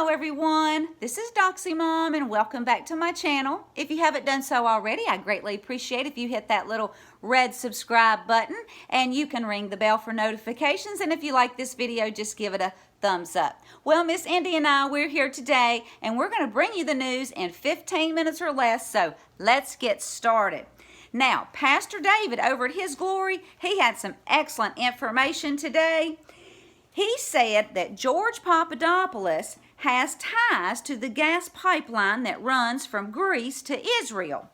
Hello everyone, this is Doxy Mom and welcome back to my channel. If you haven't done so already, I greatly appreciate if you hit that little red subscribe button and you can ring the bell for notifications, and if you like this video, just give it a thumbs up. Well, Miss Indy and we're here today and we're going to bring you the news in 15 minutes or less, so let's get started. Now, Pastor David over at His Glory, he had some excellent information today. He said that George Papadopoulos has ties to the gas pipeline that runs from Greece to Israel.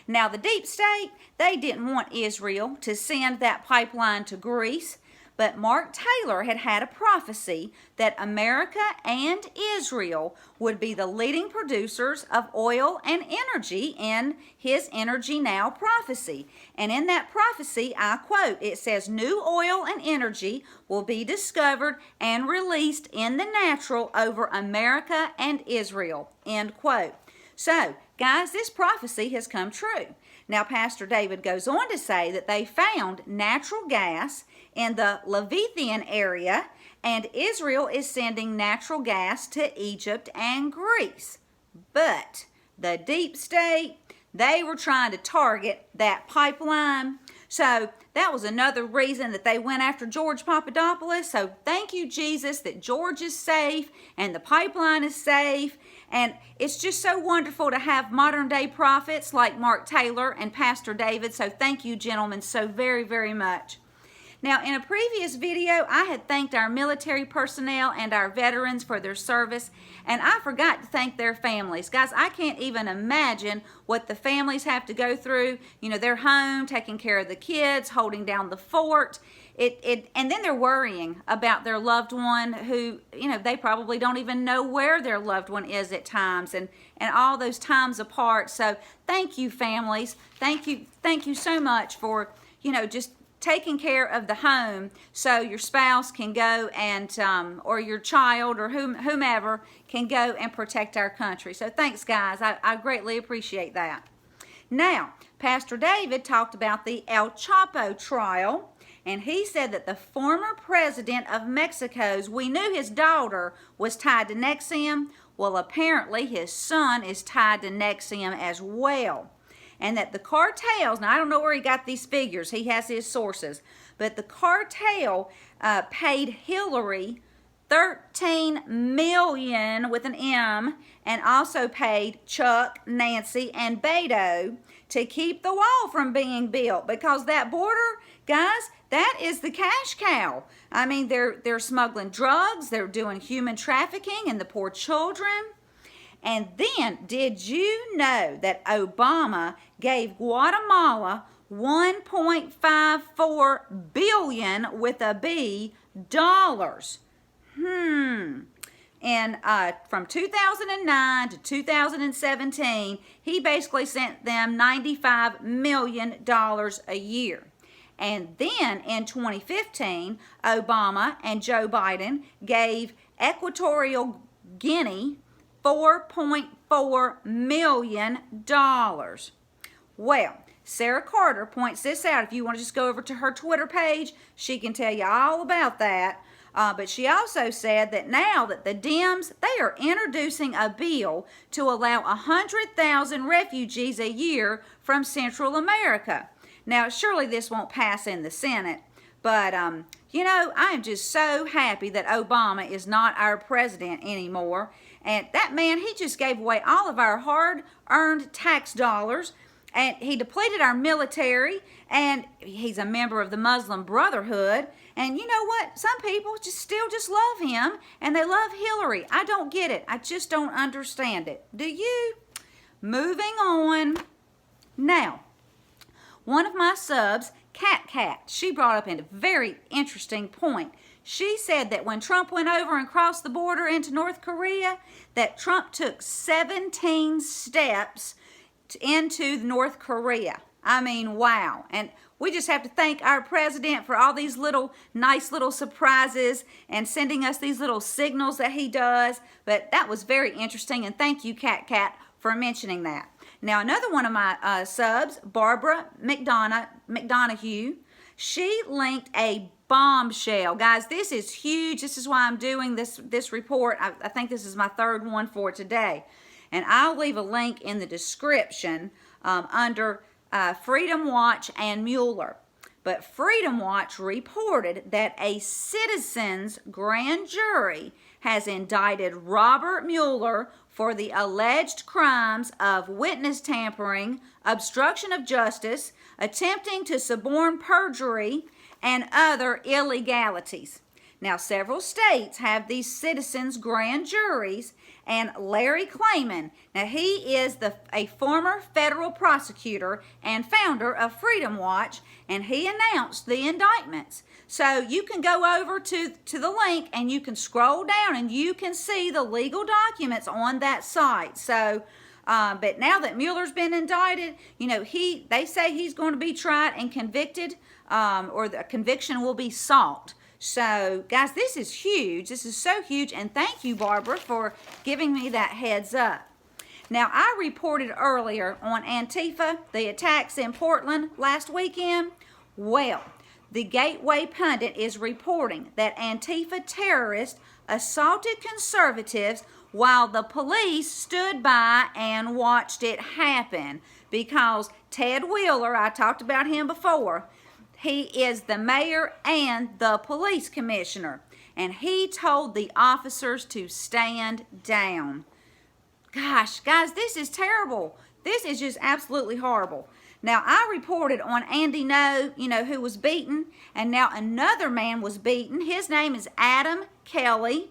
Now, the deep state, they didn't want Israel to send that pipeline to Greece, but Mark Taylor had a prophecy that America and Israel would be the leading producers of oil and energy in his Energy Now prophecy. And in that prophecy, I quote, it says, "New oil and energy will be discovered and released in the natural over America and Israel," end quote. So, guys, this prophecy has come true. Now, Pastor David goes on to say that they found natural gas in the Levithian area, and Israel is sending natural gas to Egypt and Greece. But the deep state, they were trying to target that pipeline. So that was another reason that they went after George Papadopoulos. So thank you, Jesus, that George is safe and the pipeline is safe. And it's just so wonderful to have modern day prophets like Mark Taylor and Pastor David. So thank you, gentlemen, so very, very much. Now, in a previous video, I had thanked our military personnel and our veterans for their service, and I forgot to thank their families. Guys, I can't even imagine what the families have to go through. You know, they're home, taking care of the kids, holding down the fort. And then they're worrying about their loved one who, you know, they probably don't even know where their loved one is at times, and all those times apart. So thank you, families. Thank you so much for, you know, just taking care of the home so your spouse can go and or your child or whomever can go and protect our country. So thanks, guys. I greatly appreciate that. Now, Pastor David talked about the El Chapo trial, and he said that the former president of Mexico's, we knew his daughter was tied to NXIVM. Well, apparently his son is tied to NXIVM as well. And that the cartels, now I don't know where he got these figures, he has his sources, but the cartel paid Hillary $13 million with an M, and also paid Chuck, Nancy, and Beto to keep the wall from being built, because that border, guys, that is the cash cow. I mean, they're smuggling drugs, they're doing human trafficking and the poor children. And then, did you know that Obama gave Guatemala $1.54 billion with a B dollars? And from 2009 to 2017, he basically sent them $95 million a year. And then in 2015, Obama and Joe Biden gave Equatorial Guinea $4.4 million. Well, Sarah Carter points this out. If you want to just go over to her Twitter page, she can tell you all about that. But she also said that now that the Dems, they are introducing a bill to allow 100,000 refugees a year from Central America. Now, surely this won't pass in the Senate, but, you know, I am just so happy that Obama is not our president anymore. And that man, he just gave away all of our hard-earned tax dollars, and he depleted our military, and he's a member of the Muslim Brotherhood. And you know what? Some people still love him, and they love Hillary. I don't get it. I just don't understand it. Do you? Moving on. Now, one of my subs, Cat, she brought up a very interesting point. She said that when Trump went over and crossed the border into North Korea, that Trump took 17 steps into North Korea. I mean, wow. And we just have to thank our president for all these nice little surprises and sending us these little signals that he does. But that was very interesting, and thank you, Cat, for mentioning that. Now, another one of my subs, Barbara McDonough, she linked a bombshell. Guys, this is huge. This is why I'm doing this report. I think this is my third one for today. And I'll leave a link in the description under Freedom Watch and Mueller. But Freedom Watch reported that a citizens' grand jury has indicted Robert Mueller for the alleged crimes of witness tampering, obstruction of justice, attempting to suborn perjury, and other illegalities. Now, several states have these citizens' grand juries, and Larry Klayman, now he is a former federal prosecutor and founder of Freedom Watch, and he announced the indictments. So you can go over to the link and you can scroll down and you can see the legal documents on that site. So, but now that Mueller's been indicted, you know, they say he's going to be tried and convicted, or the conviction will be sought. So, guys, this is huge. This is so huge, and thank you, Barbara, for giving me that heads up. Now, I reported earlier on Antifa, the attacks in Portland last weekend. Well, the Gateway Pundit is reporting that Antifa terrorists assaulted conservatives while the police stood by and watched it happen, because Ted Wheeler, I talked about him before, he is the mayor and the police commissioner, and he told the officers to stand down. Gosh, guys, this is terrible. This is just absolutely horrible. Now, I reported on Andy No, who was beaten, and now another man was beaten. His name is Adam Kelly,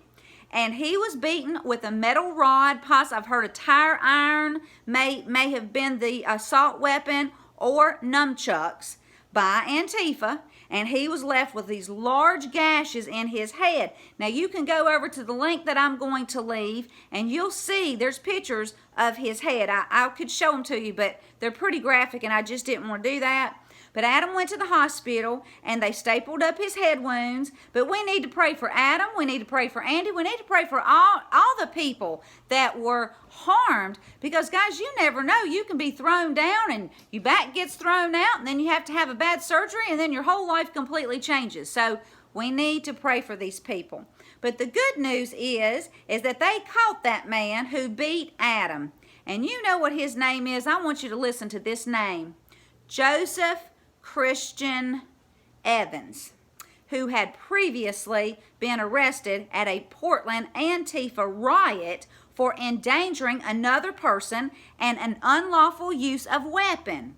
and he was beaten with a metal rod. I've heard a tire iron may have been the assault weapon, or nunchucks, by Antifa, and he was left with these large gashes in his head. Now, you can go over to the link that I'm going to leave, and you'll see there's pictures of his head. I could show them to you, but they're pretty graphic, and I just didn't want to do that. But Adam went to the hospital, and they stapled up his head wounds. But we need to pray for Adam. We need to pray for Andy. We need to pray for all the people that were harmed. Because, guys, you never know. You can be thrown down, and your back gets thrown out, and then you have to have a bad surgery, and then your whole life completely changes. So we need to pray for these people. But the good news is that they caught that man who beat Adam. And you know what his name is. I want you to listen to this name. Joseph Christian Evans, who had previously been arrested at a Portland Antifa riot for endangering another person and an unlawful use of weapon.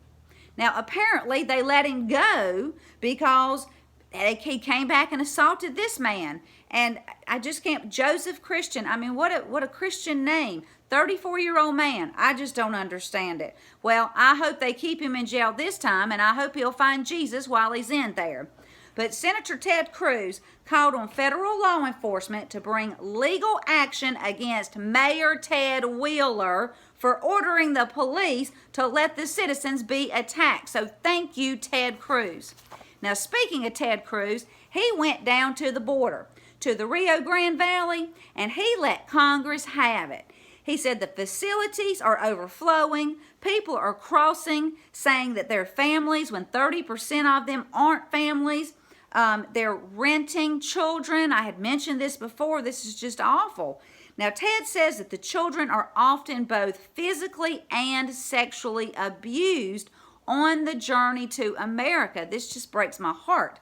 Now, apparently, they let him go because he came back and assaulted this man. And I just can't, Joseph Christian, I mean, what a Christian name. 34-year-old man. I just don't understand it. Well, I hope they keep him in jail this time, and I hope he'll find Jesus while he's in there. But Senator Ted Cruz called on federal law enforcement to bring legal action against Mayor Ted Wheeler for ordering the police to let the citizens be attacked. So thank you, Ted Cruz. Now, speaking of Ted Cruz, he went down to the border, to the Rio Grande Valley, and he let Congress have it. He said the facilities are overflowing. People are crossing, saying that they're families when 30% of them aren't families. They're renting children. I had mentioned this before. This is just awful. Now, Ted says that the children are often both physically and sexually abused on the journey to America. This just breaks my heart.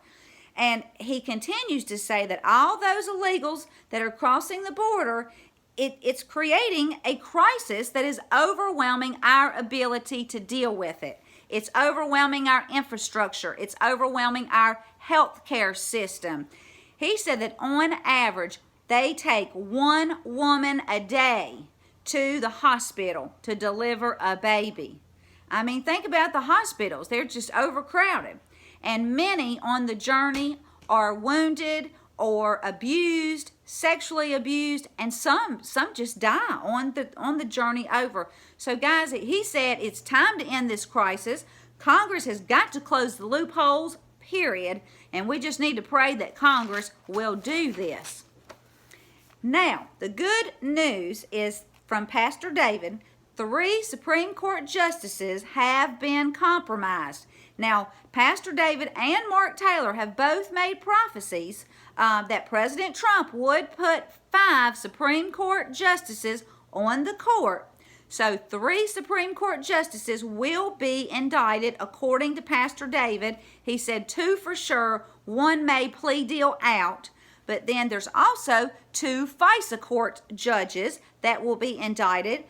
And he continues to say that all those illegals that are crossing the border, it's creating a crisis that is overwhelming our ability to deal with it. It's overwhelming our infrastructure. It's overwhelming our health care system. He said that on average, they take one woman a day to the hospital to deliver a baby. I mean, think about the hospitals. They're just overcrowded. And many on the journey are wounded or abused, sexually abused, and some just die on the journey over. So guys, he said it's time to end this crisis. Congress has got to close the loopholes, period, and we just need to pray that Congress will do this. Now, the good news is from Pastor David. 3 Supreme Court justices have been compromised. Now, Pastor David and Mark Taylor have both made prophecies that President Trump would put 5 Supreme Court justices on the court. So 3 Supreme Court justices will be indicted according to Pastor David. He said 2 for sure, 1 may plea deal out. But then there's also 2 FISA court judges that will be indicted.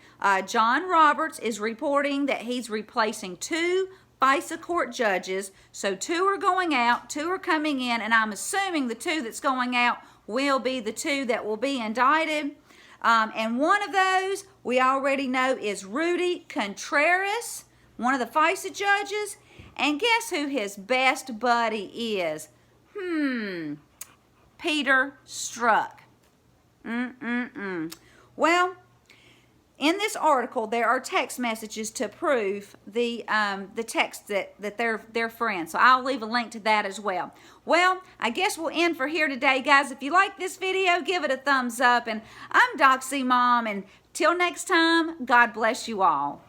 John Roberts is reporting that he's replacing 2 FISA court judges. So 2 are going out, 2 are coming in, and I'm assuming the 2 that's going out will be the 2 that will be indicted. And one of those we already know is Rudy Contreras, one of the FISA judges. And guess who his best buddy is? Peter Strzok. Well, in this article, there are text messages to prove the text that they're friends. So I'll leave a link to that as well. Well, I guess we'll end for here today, guys. If you like this video, give it a thumbs up. And I'm Doxy Mom. And till next time, God bless you all.